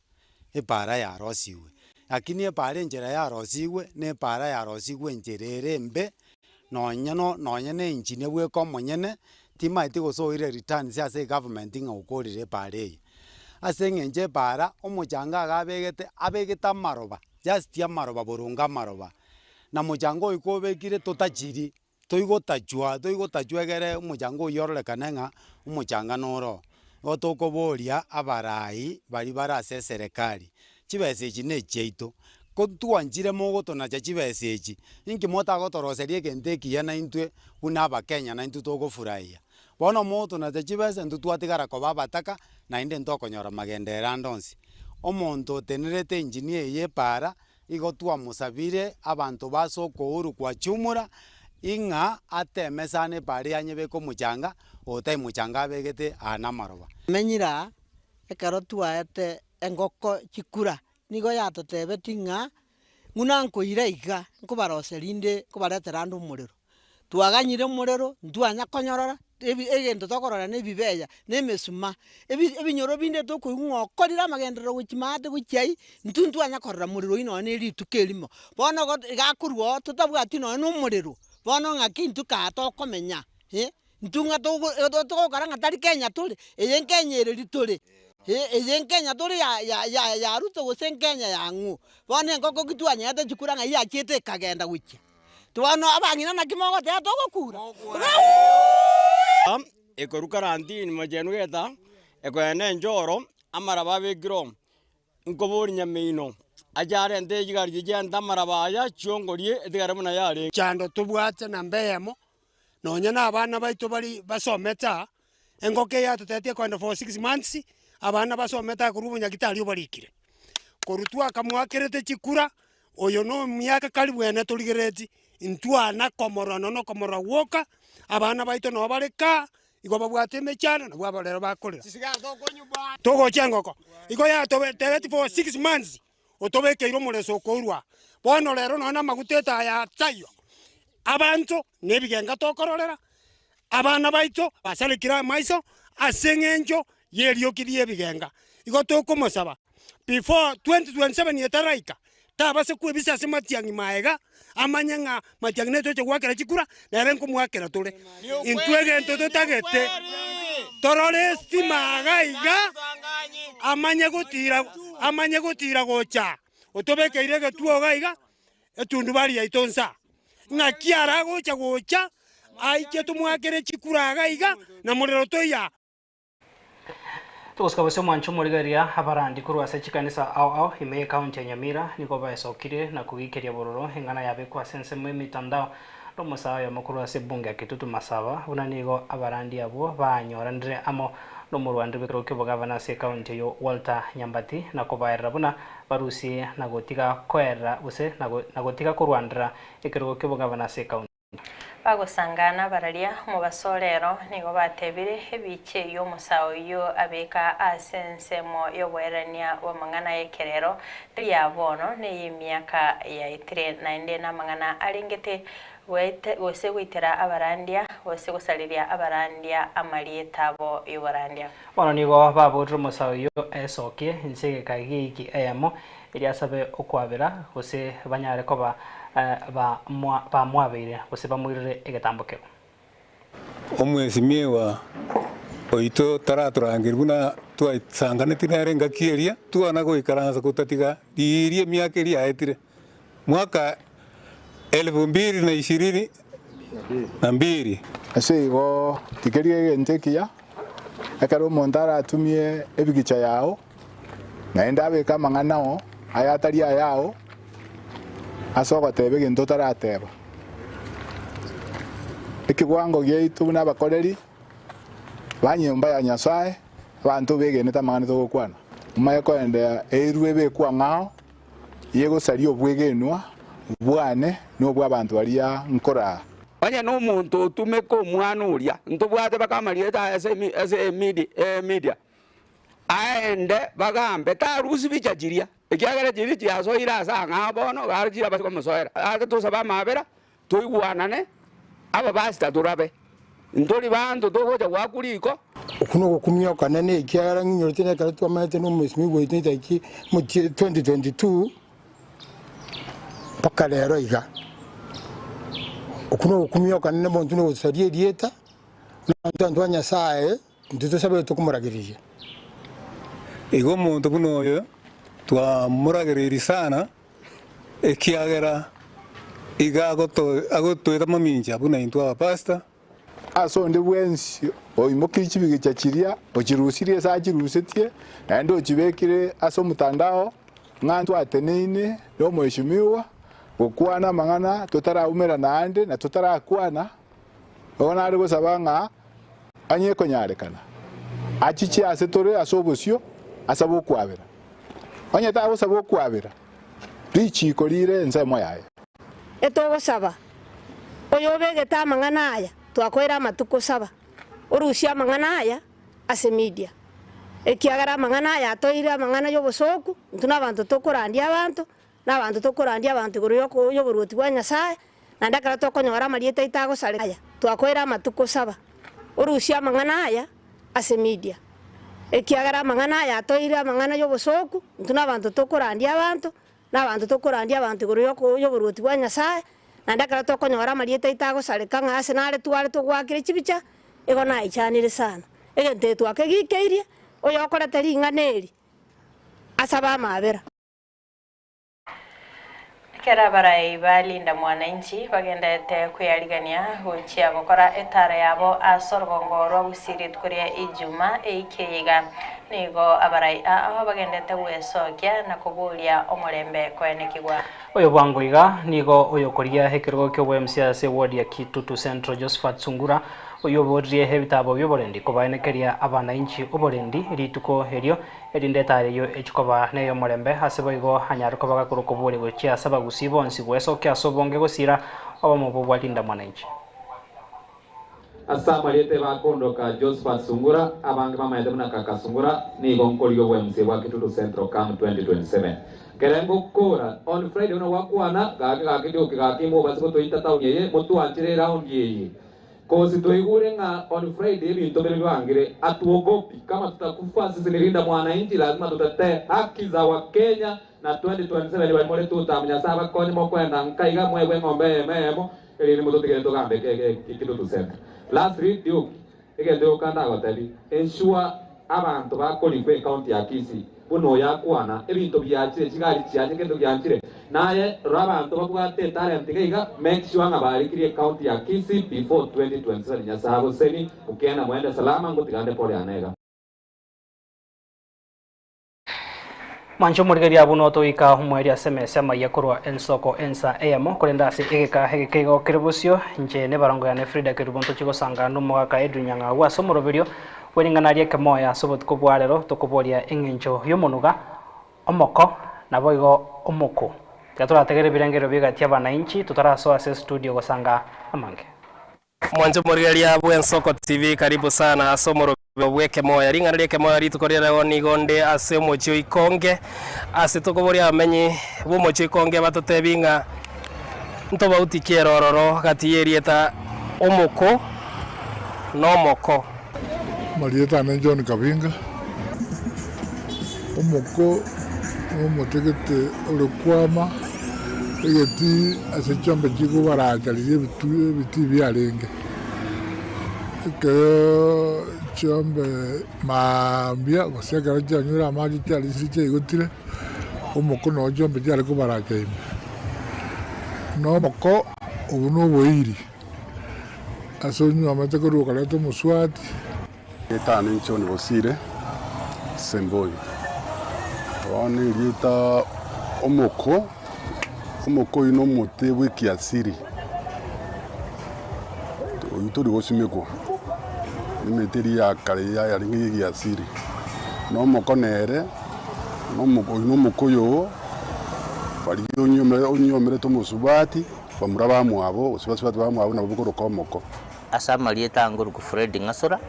ipara ya rosiwe lakini ipara njera ya rosiwe ne para ya rosiwe njerere mbe nonya ne engineer we komonyene tima iti gosoire return ase government nga ukorire pare ase ngenje para omuchanga abegete amaroba just amaroba burunga maroba na muchango ikobekire tutachiri toigotachwa egere omuchango yorolekana nga omuchanga noro gotokoboria abarai bari barase serikali chibese echi ne cheito kotuanjire mogotona chibese echi inki mota gotoroserie kenteki ya naintwe una abakenya naintu togofurahia bono moto na chibese ntutwatigara ko babataka na inde ntokonyora magendera ndonsi omonto tenerete engineer ye para igotwa musabire abantu basoko uru kwa chumura inga atemesane pari anyebeko muchanga otai muchanga begete anamaroba menyira ekaro tuaete engoko chikura nigo yatotebeti nga nguna nkoire iga nkobaroserinde kobaretera andu umuriro twaganyire umuriro ntwanya konyorora egento tokorora nebibeya nemesuma ebinyoro binde tokuingokorira amagendero guchimate guchai ntwanya korora muriro ino ne ritukelimo bono gakurwo tutabwati no umuriro bono ngaki ntukato komenya ntunga togokaranga tari Kenya tuli eyenkenyereri tuli eyenkenya tuli ya ruto gosenkenya yangu bone ngoko kitwanya ate chikuranga iya chete kagenda guchi twana abangina na kimogo te atogokura ekoruka rantini majenu geta ekoene njoro amaraba begiro nkobori nyameino ajare nte jigari jenda maraba ya chiongorie etigare muna yare chando tubwate na mbeyemo nonya na abana baito bari basometa engoke ya tutetie kwenda for 6 months abana basometa kurubunya gitari obarikire korutwa kamwakirete chikura oyo no myaka karibu ene tuligereti intwana komoro no komoro woka abana baito no bareka igo babwate mechana no babalero bakorera togo changoko igo ya tebeti for 6 months otobekeiro mureso korwa bono lero no na maguteta ya tayo abantu nebigenga tokororera abana baito basalikira maiso asengenjo yerio kirie bigenga igo tokomosaba before 2027 yetaraika tabase kwebisa sematiangi maega amanyanga matiangi neto chegwakera chikura nere nkumwakera tole intwege ntoto tagete torore stima gaiga amanye gutira gocha otobekeire getuo gaiga etundu bari yaitonsa ngakiara gocha aike tumwakere chikura gaiga na murero toya Tukosikabose mwancho murigaria abarandi kurwase chikanisa ao ime county ya Nyamira niko baesokire na kugikiria bororo ingana yabe kwa sense mu mitandao no musawa ya makuru ase bunge akitutu masaba unanigo abarandi abo banyorandire amo no murwandi bekro ke bogavana se county yo Walter Nyambati na kubaira buna barusi na gotiga kwera use na gotiga kurwandira ekero ke bogavana se county bagusangana bararia mu basolero nigo batebire ebiche yo musao yo abeka asensemo yo bwerania wa mangana yekerero lya bono ne yemiaka ya 39 na mangana alingete wese witera abarandia wese gusaliria abarandia amalietabo yobarandia bono nigo babutro musao yo esokie insege kagiki emo iria sabe okwabera wese banyare koba ba mwabire wose bamwirire egetambokero omwezi miewa oito taraturangir buna twaisangane tinere ngakieria tuana goikaranza kutatiga dirie miaka iri aetire mwaka 2022 ase igo tikerie gentekia akaro montara atumie ebigicha yao naenda beka manganao ayataria yao asoga tebe gento tarateba ikigwango geitu na bakoreri banyemba ya Nyasaye bantu begeneta mangane to gukwana umaye kwenda erwe bekwa ngao yego sario bwegenwa bwane no bwa bantu baria nkora banya no muntu tumeko mwana uria ntubwate bakamarieta ase media aende bagambe tarusi bichajiria ikiagera jiri jiaso ira sanga bono garjira basi komusoera ate tusaba mabera tuigwanane aba basta turabe ndori bantu togoja gwakuriko okuno gokumyo kanene ikiagera nginyorite kare twamate no musimi bwite taki mu 2022 pakalero iga okuno gokumyo kanene bontu no sarie dieta nantu anya sae ndito sabe tukumuragirije igo muntu kuno yo twamuragiriri sana ekiagera agotweta maminja buna into abapasta aso ndi bwensi oimoki chibigicha chiria ochirusirie sa chirusetie endo chibekire aso mutandao ngantu ateneine no mweshimiwa gukwana mangana tutaraumera naande na tutarakwana ona ari gusabanga anye konyarekana achichi asetore asobosio asabo kwabera onye ta gusaba kwabera richi korire nsemo yaye etogo saba oyo begeta mangana aya twakwera matuko saba urusia mangana aya ase media ekiagara mangana aya toira mangana yo bosoku ntuna bantu tokorandia abantu na bantu tokorandia abantu guriyo yo buruti bwa Nyasaye na ndakara tokonyora marieta itago sale aya twakwera matuko saba urusia mangana aya ase media ekiagara mangana aya toira mangana yo bosoku ntuna bantu tokorandia abantu na bantu tokorandia abantu guriyo yo buruti bwa Nyasaye na ndakara tokonyora marieta itago sale kanga ase nare tware tugwakire chibicha ego na ichanire sana egente twakegikeirie oyo okorete ringaneri asaba mabera kera barai balinda mwananchi bagendete kuyarigania guchia gukora etara yabo asorgongoro gusirit kuria ijuma eikiga nigo abarai aho bagendete gwesokia na kubulia omulembe kwenekigwa oyo bwangoiga nigo oyo koria hekero kyo MCS ward ya Kitutu Central Josephat Sungura oyo bodrie hebitabo byoborendi kobanekeria abananchi oborendi rituko herio erindetare yo echikoba neyo mulembe haseboigo hanyaruko bagakuruko buri gochia saba gusibonsi gwesokia asobonge gosira obamubo bwalinda mwananchi asa mariete bakondoka Josephat Sungura abange bamaete buna kaka Sungura ni gonkorio bwa MCS wa Kitutu Central Cam 2027 kerengo kora on Friday una wakwana gakidio kigakimo basiko toita taunye mutu anchire round yeye kozi toigure nga on Friday bintu bile bangire atuogopi kama tutakufa sisi nilinda mwananchi lazima tutetee haki za Wakenya na 2027 waimore tutamnya saba koni mokwenda nkaiga mwewe ngombe memo ili mutu tigere tugambe Kitutu Central last read dio igende kanda gotebi ensure abantu bakoli kwe county ya Kisii buno yakwana ebintu byakire kigari cyanye kendo byakire naye rabantu babwate talent geiga make sure nga barikire county ya Kisii before 2027 nyasabo seni ukena mwende salama ngotigande pole anega Mancho murigeri abuno to ika humweri aseme sema yakurwa ensoko ensa eyamo kurenda ase egeka hegekego kiribusio nje ne barongo ya ne Frida kirubonto chigo sanga no mwaka edunyanga wa somoroberio weningana rie kemoya sobot kubwarero tokuboria engencho yomunuga omoko naboigo omoko gaturategere birengero bigatia bananchi tutaraso ase studio gosanga amange. Mwanzo murigeri abwensoko TV karibu sana asomoro bweke moya ringana reke moya ritukorera ni gonde ase mocho ikonge ase tokoboria amenyi bo mocho ikonge batotebinga ntoba utikierororo gatiyerieta omoko no moko Marieta na John Kabinga omoko omotegete urukwama egeti ase chombe chigo barakalire biti byarenge ke chombe mambia goseka janyura amaji cyali sije igotire omoko no chombe cyali ko barakaime no moko ubu no boiri asonyu amate ko rukala to muswati etani nchoni bosire semboi oni lita omoko ino mote wiki asiri to gosumeko nimeteri ya kale ya ringi ya asiri no moko nere no moko yo bali onyomere to musubati bamuraba mwabo usibasubati bamwabo nabo ko komoko asa marieta nguru ku Fred ngasora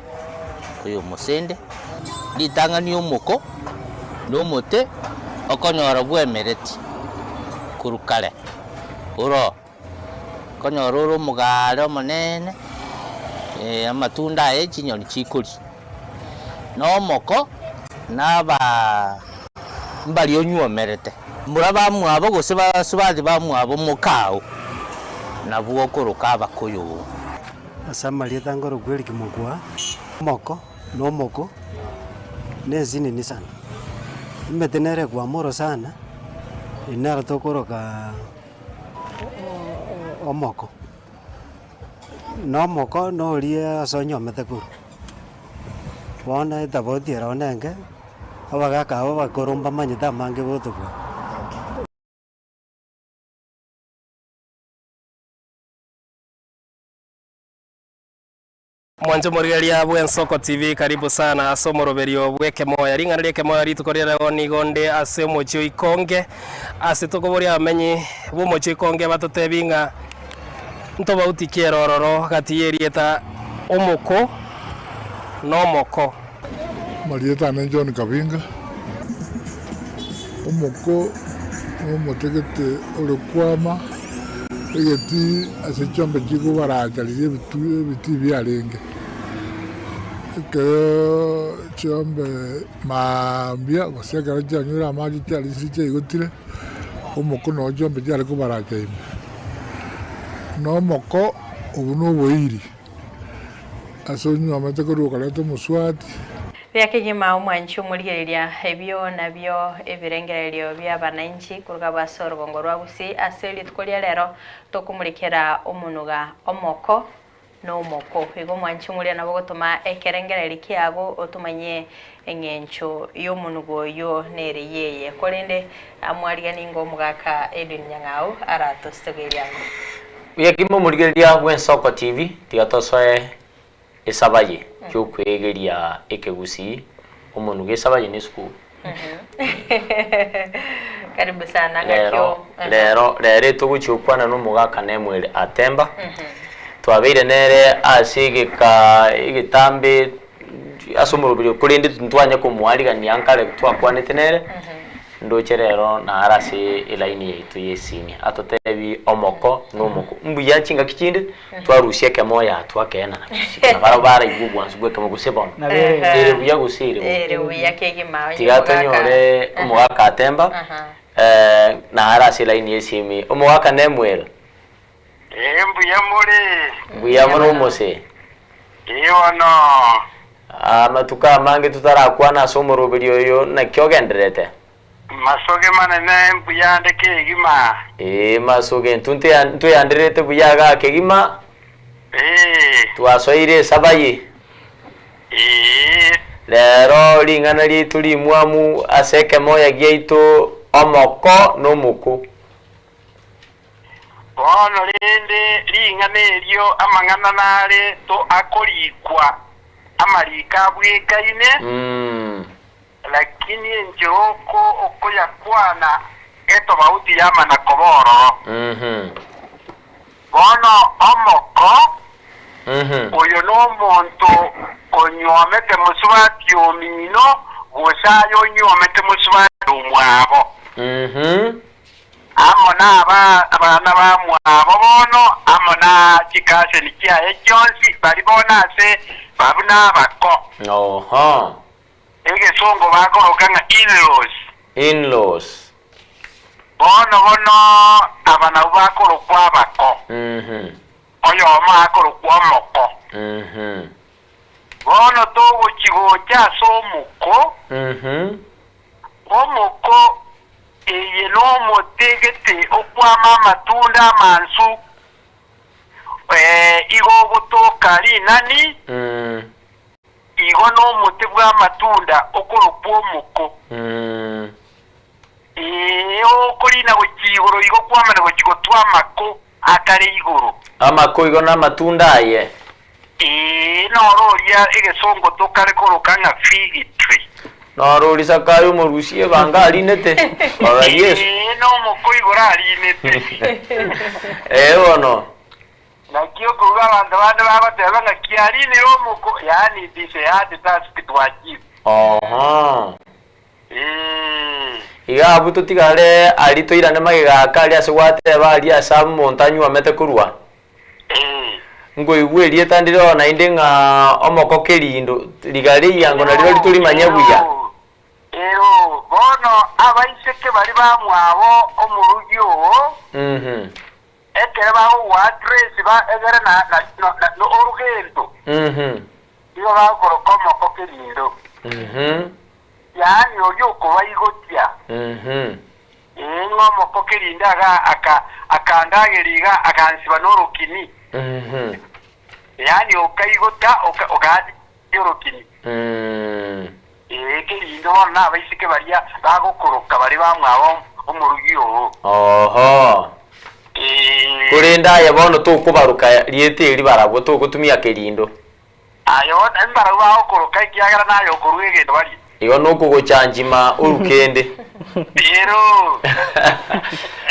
uyo musende litanga ni omoko no mote okonyora bwemereti kurukale uro konyora uro mugale monene amatunda ekinyoni chikuri no moko naba mbali onyuomerete muraba mwabo gose basubadi bamwabo mukao nabuo kuruka abakoyo asamalieta ngoro gweri kimugwa moko no moko nezini ni sana metenere kwa moro sana inara tokoroka omoko no moko no ria sonyo metekuru bona etabotiera onenge abagaka abo bakoromba manyita mange botukwa Mwanzo murigeri abwensoko TV karibu sana asomoroberio bweke moya ringana reke moya ritukorera ni gonde ase mocho ikonge ase tokoboria amenyi bo mocho ikonge batotebinga ntoba utikierororo gatiyerieta omoko no moko Marieta na John Kabinga omoko omotegete urukwama egeti ase chombe chigo barakalire biti byarenge ke chombe mambia goseka janyura amaji cyali sije igotire omoko no chombe cyali ko barakaime no moko ubu no boiri asonyu amate ko rukala to muswati byakegima omwanchi omurigereria ebyo nabyo ebirengererio bya bananchi kuruga basoro gongo rwagusi aseli tukolia lero tokumurikira omunuga omoko no moko ego mwanchi mulia nabo gotuma ekerengereri kiago otumanye engencho yomunugo yo nere yeye kolende amwariga ningo mugaka Edwin Nyang'au arato stegeriango byakimo omurigereria bwensoko TV tigatoswe esabaye cyokwegeria ekegusi omunuga esabaye ni school karibu sana ngakyo lero tugucyukwana no mugaka nemwere atemba twabeire nere asigika igitambe asomurubiro kurindi ntwanye ko mwariga nyankale twakwanete nere ndocherero na arasi elaini yetu yesini atotebi omoko no moko mbuya chinga kikindi twarushye kemoya twakena na barabara ibubu ansubwe kama gusebona ere buya gusire ere buya kege mawe tigatonyore omwaka atemba na arasi elaini yesimi omwaka nemwera mbuya muri umose iwono amatuka mange tutarakwana asomurubiro yo na kyogenderete masoge manene mbuyande kegima masoge ntu yanderete buyaga kegima twasoire sabaye Lero lingana litu limwamu aseke moya geitu omoko n'omuku. Bono lende lingana elyo amang'ana nale to akolikwa amalika bwekaine. Lakini enjoko okoyakwana etobauti yamana koboro. Bono omoko oyo n'omuntu onyomete musubati omino gosayo onyomete musubati omwabo. Amona abana bamwabo bono amona chikase nikia ejonsi bali bona se babuna bako. Oho. Ege songo bakorokanga in-laws. Bono abana bakorokwa bako. Oyo makorokwa moko. Bono togo chigocha somuko. Omoko eye no motegete okwama matunda mansu. Igo gotoka linani. Igo no mote bwa matunda okorokwa omoko. Okolina gochigoro igo kwamana gochigotwa mako akare igoro. Amako igo na matunda aye. Nororia egesongo tokare korokanga fig tree. Nororisa kayo murusie banga alinete. Ora yes. No moko igora alinete. Bono. Nakio kuga abantu bande babateba ngakiari ni omoko yani dise hadi taskitwaji. Aha. Iga buto tigale alito irane magiga kali aswate bali asamu montanyu amete kurwa. Ngo igwerie tandiro na indenga omoko kelindo ligale yango na lilo lituli manyabuya. Bono abaiseke bali bamwabo omurugyo. Ekere bawo address ba egere na no orugendo. Iyo bakoro komoko kelindo. Yani oyo ko bayigotia. Omoko kelinda akandageriga akansiba norokini. Yani okayigota okadi yorokini. Kelindo na abaiseke balia bagokoroka bali bamwabo omurugyo. Oho. Kurinda ya bono tukubaruka liete libarabo tukutumia kelindo. Ayo ndambara bakoroka ikiagara nayo kurwegendo bali. Igo nuko gochanjima urukende. Pero.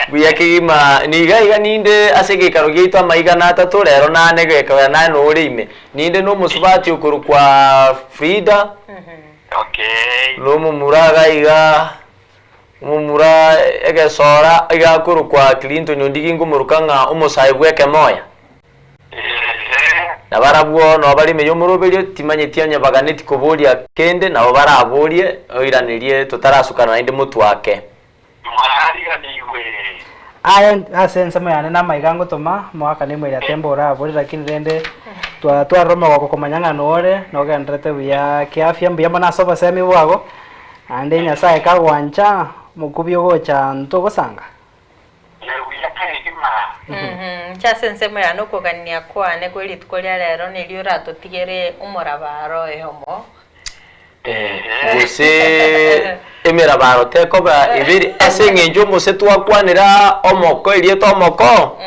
Buya kigima niga ninde asege karogito amayiga na 3 rero nane geka na no urime. Ninde no musubati ukuru kwa Frida. Okay. No mumuraga iga mumura egesora iga kuru kwa Clinton ndigi ngumurukanga umusayi bweke moya. Nabarabuo no bali meyo muroberio timanyetianya baganeti koboria kende nabo baraborie oiranirie tutarasukana inde mutu wake. Aya asense moyane na maigango toma mwaka ni mwira tembora bori lakini rende twa roma wako komanyanga nore no gendrete bya kiafya mbya mana soba semi bwago ande nyasaye kagwancha mukubyo gocha ntogosanga. Chasense moyane okogania kwane kweli tukolia lero nilio rato tigere umorabaro ehomo. Gose emirabaro tekoba ibiri asengenjo mose twakwanira omoko elieto omoko.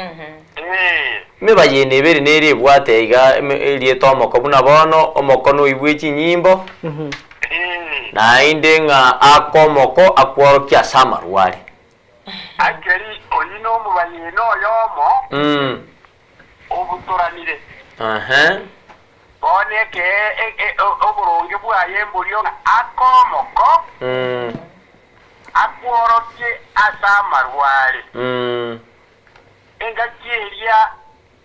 Mebayene ibiri neri bwate iga elieto omoko buna bono omoko no ibwechi nyimbo. Na indenga akomoko akworokia samarwale. Akeri onino mubayeno yomo. Obutoranire. Boneke oburonge bwaye mbulyo akomoko. Akworokie asamarwale. Engakiria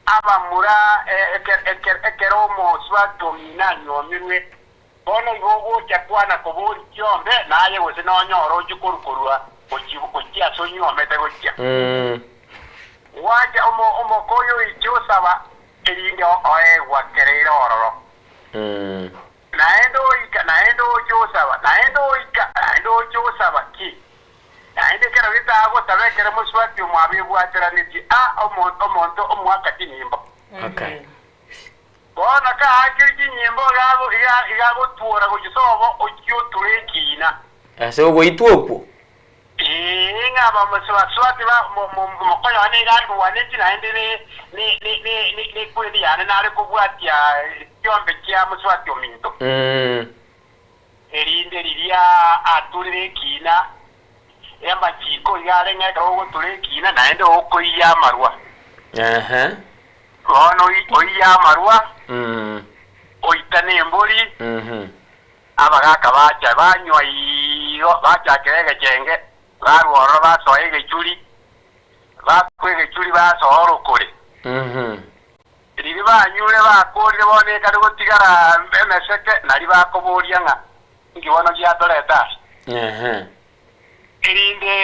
abamura ekeromo swatomina nyomirwe. Bono igogo chakwana kobori kyombe naye wese nonyoro ojikurukurwa ochiya sonyo amete gocha. Wacha omokoyo ichosaba elinde oegwa kerero ororo. Naendo chosaba ki. Naende kera vita ago tabe kera muswati mwabibu ateraniti omonto omwakati nimbo. Okay. Bona ka akiri nyimbo yabo iga gutuora gugisobo okyo turekina ase ugo ituopo inga ba maswati ba mokoyo ane gandu waneti na ende ni kweli yana na rekubwatia kyombe kya muswati ominto erinde lilia aturekina yamba chiko yale ngada ogo turekina na ende okoya marwa ono oya marwa oitane mboli abagaka bacha banywa iyo bacha kerege chenge barworo basoege churi bakwege churi basohoro kore riri banyure bakorire bone kare gotigara emeseke nari bakoboria nga ngibono gya toreta irinde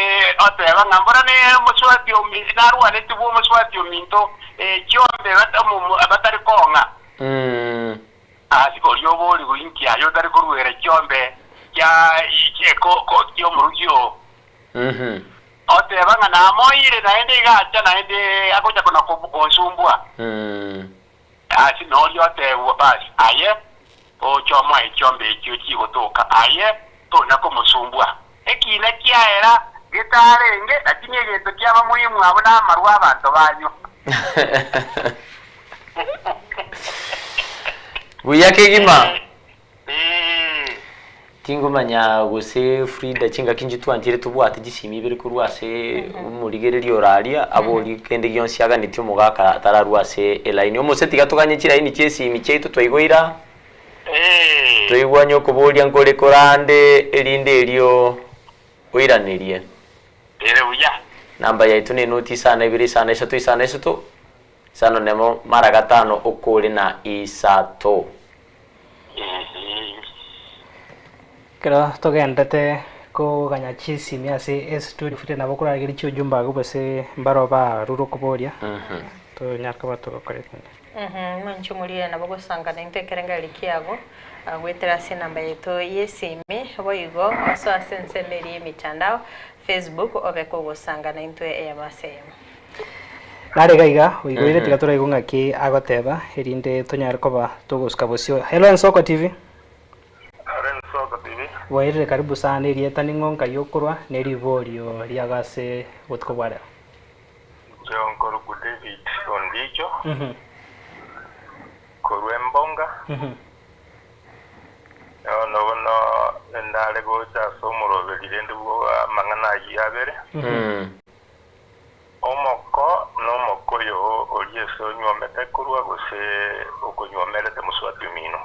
oteba ngambora ne muswati ominto narwa ne tubu muswati ominto kyombe batari konga asiko lyo boli guinkia yo tari kuruere kyombe kya icheko ko kyo murugyo oteba nga na moire na ende gacha na ende akocha kuna konsumbwa asi no lyo tewa basi aye o choma ichombe ekyo kigotoka aye to nako musumbwa ekina kyaera gitarenge lakini egento kyaba muhimu abo na marwa abantu banyu Buyake gima tingumanya guse Frida chinga kinji twantire tubwate gisimi biri kurwase umurigereri oraria abori kende gyonsi aganityo mugaka tararwase elaini omoseti gatuganye kiraini cyesimi cyeito twayigoira tuyigwanyo kuboria nkore korande elinde elio oiranirie uya namba yaitu ni noti sana ibiri sana isatu sano nemo mara gatano okuri na isato kero togendete ko ganya chisimi ase studio fite nabo kuragiri cyo jumba gubese mbaro ba ruro kuboria to nyaka batokore mancho muri nabo gusangana intekerenga likiago gwetera se namba yetu yesimi boyigo aso asensemeri emitandao Facebook obeko gusangana intwe eyamasema nare gaiga uigwire tigatura igunga ki agoteba erinde tonyar koba tuguska bosio hello Nsoko TV Nsoko TV waire karibu sana irieta ningonka yokurwa neriborio riagase gotkobara Jonkoro ku David Ondicho Korwembonga no ndale gocha somoro belirende bwo mangana yabere omoko nomoko yo olieso nyomete kurwa gose okonyomerete muswati mino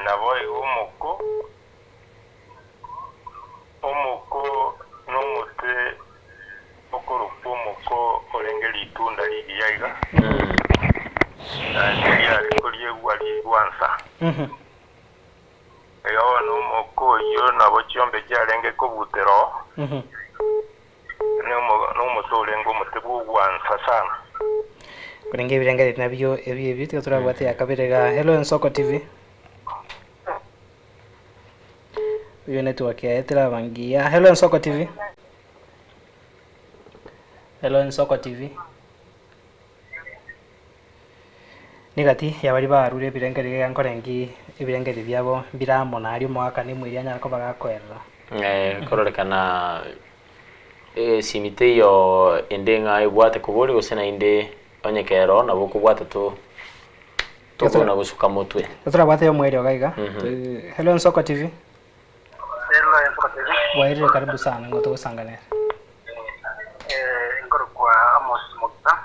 nabo omoko nomote okoropo omoko olengeli itunda ligiyaiga ndiyali kolie wali wansa yo nomoko yo nabo kyombe kyalenge kobutero no mutolengo mutebu wansa sana kurenge birenge nabyo ebi turabwate yakabirega hello Nsoko TV uyo network ya etera bangia hello Nsoko TV hello Nsoko TV nigati yabari barure birengeri yankorengi ibirengeri byabo biramona ari mwaka ni mwiri anyako bagakorera kororekana simite yo endenga ibwate kubori gusena inde onyekero nabo kubwate to na gusuka mutwe turabwate yo mweri ogaiga hello Nsoko TV hello Nsoko TV waire karibu sana ngoto gusangana ngoro kwa Amos Mugta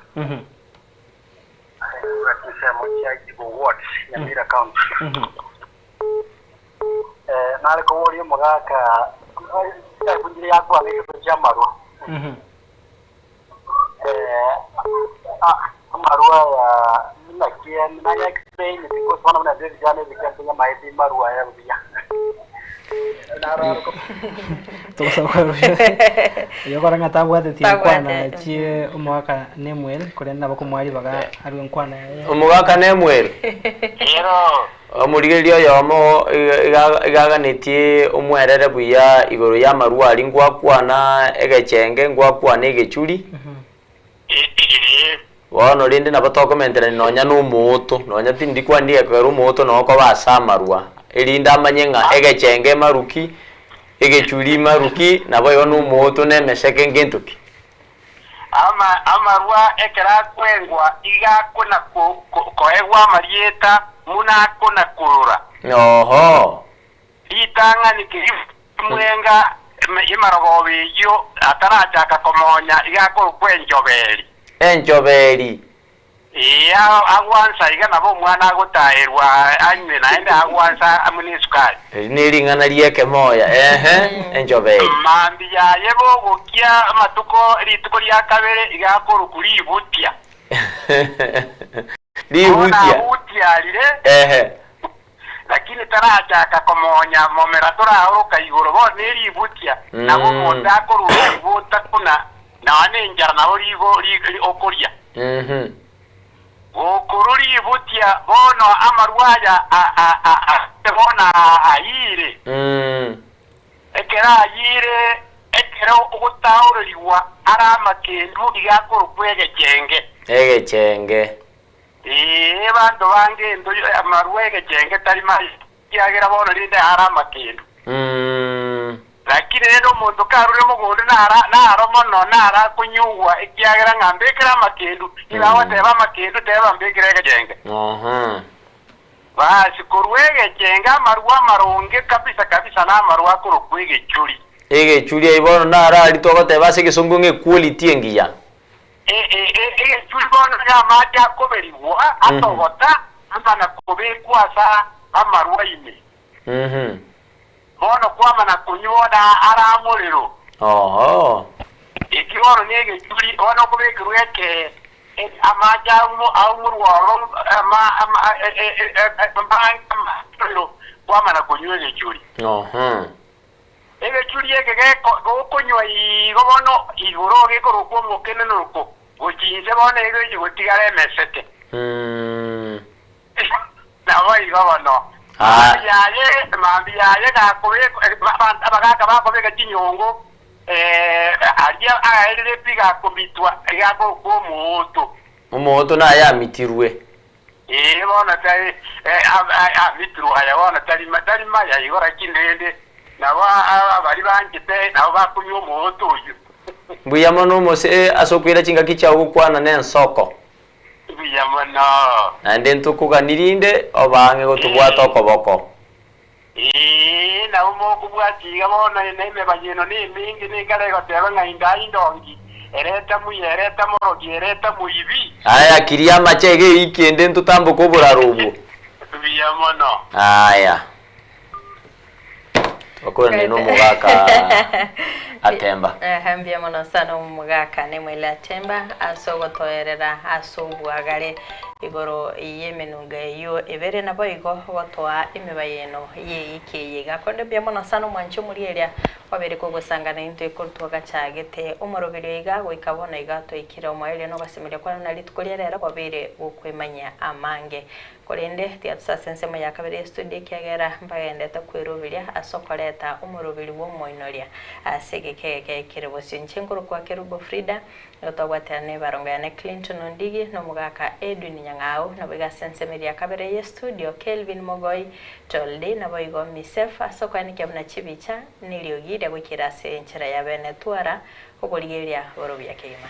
wakisha mochaji go watch Nyamira County nale ko wori mugaka kunjiri yako ameko chamarwa marwa ya nakia na explain because one of the days jana vikanya maiti marwa ya bia yo koranga tabwate tinkwana chie umwaka nemwel kurenda bakumwari baga ari nkwana umwaka nemwel omurigerio yomo igaganitie umwerere buya igoro ya marwari ngwakwana egechenge ngwakwana egechuri wono rindi nabo tokomentera nonya n'umuto nonya tindi kwandie kwera umuto noko basamarwa irinda amanyenga egechenge maruki egechuri maruki nabo yo n'umuto nemeseke ngentuki amarwa ekera kwengwa igakona koegwa marieta munakona kurura oho itanga nikimwenga imarogobe yo atarachaka komonya igakora kwenjoberi enjoberi iya agwansa iga nabo mwana agotahirwa anywe naende agwansa amunisukari niringana lieke moya enjoberi mambi yaye bogokia amatuko rituko lya kabere igakora kuributia libutia lire lakini tarachaka komonya momera torahoruka igoro bo neributia nabo monda akorubuta kuna nawane njara nabo ligo okoria okoruri butia bono amarwaya bona ayire ekera ayire ekera ugutauririwa arama kendu igakoro kwegechenge bandu bange ndo amarwege chenge tari mai kiagera bono rinde arama kendu lakini rero mundu karure mugundu nara mono nara kunyugwa ikiagera ngambekera makendu irawa teba makendu teba mbekera gechenge basi kurwege chenga marwa maronge kabisa na marwa kurukwege churi churi ibono nara alitoko teba sekisungunge quality engiya churi bono ya maja koberiwa atogota ambana kobekwa sa amarwa ime bono kwama na kunyona aramuriro ikiworo nege churi ono kubekirweke amaja aumurwaro kwama na kunywa churi ege churi ege kunywa igobono igoro gegoro kwa mokene nuko gochinze bono ege gotigare mesete nawo igobono mambi yaye abagaka bakobeka kinyongo aria aerere piga komitwa igako ko umuto na ya mitirwe bona tai mitirwa ya bona tari maya igora kindende nabo abari bangite nabo bakunyo umuto uyu buyamono mose asokwira kinga kicha ukwana nensoko buyamono ande ntukuganirinde obange gotubwata okoboko na umo kubwatiga bona neme banyeno ni mingi ni kale goteba ngainda indongi ereta murogi ereta muibi aya kiria machege ikende ntutambo kobura rubu biyamono aya okone no mugaka atemba hambia mono sana umugaka ne mwele atemba asogotoerera asobwagare igoro yemenunga yo ebere nabo igo gotwa imibayeno ye ikeye gakonde bya mono sana mwancho muri eria wabere ko gusangana into ikortwa gachagete umurobere iga gwikabona igato ikira umwele no basemere kwa na litukoria rero wabere ukwemanya amange korende tiatsa sensemo ya kabere studio kegera mbagende takwirubiria asokoreta umurobere wo moinoria asegekeke kirebosi nchenguru kwa Kerubo Frida gotogwatane barongane Clinton Ondigi no mugaka Edwin Nyang'ao na biga sensemo ya kabere ye studio Kelvin Mogoi tolde na boigo misef asokani kyabna chibicha niliogire gukira se nchira ya bene twara oboligeria borobya kema